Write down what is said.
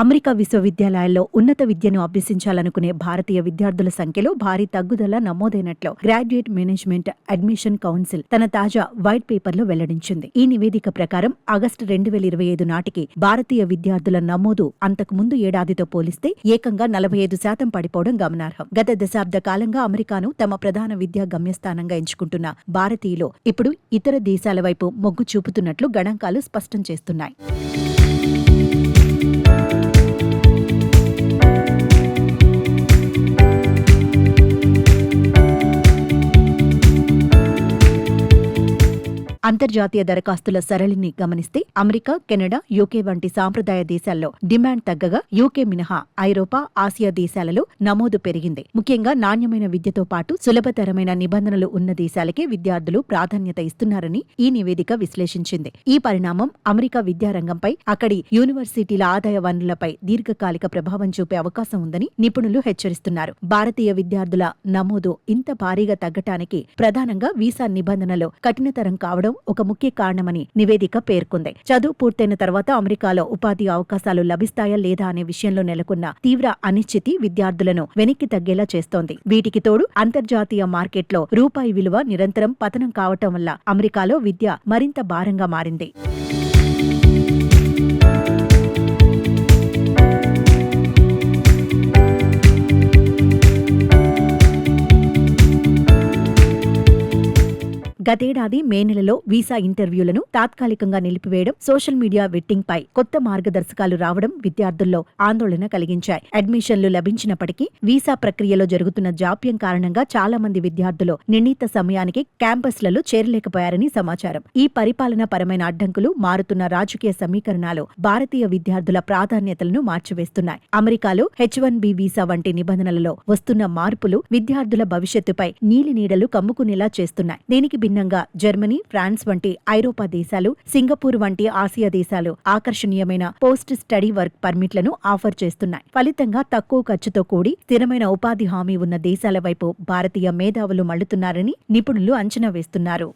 America విశ్వవిద్యాలయాల్లో ఉన్నత విద్యను అభ్యసించాలనుకునే భారతీయ విద్యార్థుల సంఖ్యలో భారీ తగ్గుదల నమోదైనట్లు గ్రాడ్యుయేట్ మేనేజ్మెంట్ అడ్మిషన్ కౌన్సిల్ తన తాజా వైట్ పేపర్లో వెల్లడించింది. ఈ నివేదిక ప్రకారం ఆగస్టు 2025 నాటికి భారతీయ విద్యార్థుల నమోదు అంతకు ముందు ఏడాదితో పోలిస్తే ఏకంగా 45% పడిపోవడం గమనార్హం. గత దశాబ్ద కాలంగా అమెరికాను తమ ప్రధాన విద్యా గమ్యస్థానంగా ఎంచుకుంటున్న భారతీయులు ఇప్పుడు ఇతర దేశాల వైపు మొగ్గు చూపుతున్నట్లు గణాంకాలు స్పష్టం చేస్తున్నాయి. అంతర్జాతీయ దరఖాస్తుల సరళిని గమనిస్తే అమెరికా, కెనడా, యూకే వంటి సాంప్రదాయ దేశాల్లో డిమాండ్ తగ్గగా యూకే మినహా ఐరోపా, ఆసియా దేశాలలో నమోదు పెరిగింది. ముఖ్యంగా నాణ్యమైన విద్యతో పాటు సులభతరమైన నిబంధనలు ఉన్న దేశాలకే విద్యార్థులు ప్రాధాన్యత ఇస్తున్నారని ఈ నివేదిక విశ్లేషించింది. ఈ పరిణామం అమెరికా విద్యారంగంపై, అక్కడి యూనివర్సిటీల ఆదాయ వనరులపై దీర్ఘకాలిక ప్రభావం చూపే అవకాశం ఉందని నిపుణులు హెచ్చరిస్తున్నారు. భారతీయ విద్యార్థుల నమోదు ఇంత భారీగా తగ్గటానికి ప్రధానంగా వీసా నిబంధనలు కఠినతరం కావడం ఒక ముఖ్య కారణమని నివేదిక పేర్కొంది. చదువు పూర్తయిన తర్వాత అమెరికాలో ఉపాధి అవకాశాలు లభిస్తాయా లేదా అనే విషయంలో నెలకొన్న తీవ్ర అనిశ్చితి విద్యార్థులను వెనక్కి తగ్గేలా చేస్తోంది. వీటికి తోడు అంతర్జాతీయ మార్కెట్లో రూపాయి విలువ నిరంతరం పతనం కావటం వల్ల అమెరికాలో విద్య మరింత భారంగా మారింది. గతేడాది మే నెలలో వీసా ఇంటర్వ్యూలను తాత్కాలికంగా నిలిపివేయడం, సోషల్ మీడియా వెట్టింగ్ పై కొత్త మార్గదర్శకాలు రావడం విద్యార్థుల్లో ఆందోళన కలిగించాయి. అడ్మిషన్లు లభించినప్పటికీ వీసా ప్రక్రియలో జరుగుతున్న జాప్యం కారణంగా చాలా మంది విద్యార్థులు నిర్ణీత సమయానికి క్యాంపస్లలో చేరలేకపోయారని సమాచారం. ఈ పరిపాలనా పరమైన అడ్డంకులు, మారుతున్న రాజకీయ సమీకరణాలు భారతీయ విద్యార్థుల ప్రాధాన్యతలను మార్చివేస్తున్నాయి. అమెరికాలో H-1B వీసా వంటి నిబంధనలలో వస్తున్న మార్పులు విద్యార్థుల భవిష్యత్తుపై నీలినీడలు కమ్ముకునేలా చేస్తున్నాయి. దీనికి భిన్నంగా జర్మనీ, ఫ్రాన్స్ వంటి ఐరోపా దేశాలు, సింగపూర్ వంటి ఆసియా దేశాలు ఆకర్షణీయమైన పోస్ట్ స్టడీ వర్క్ పర్మిట్లను ఆఫర్ చేస్తున్నాయి. ఫలితంగా తక్కువ ఖర్చుతో కూడి స్థిరమైన ఉపాధి హామీ ఉన్న దేశాల వైపు భారతీయ మేధావులు మళ్లుతున్నారని నిపుణులు అంచనా వేస్తున్నారు.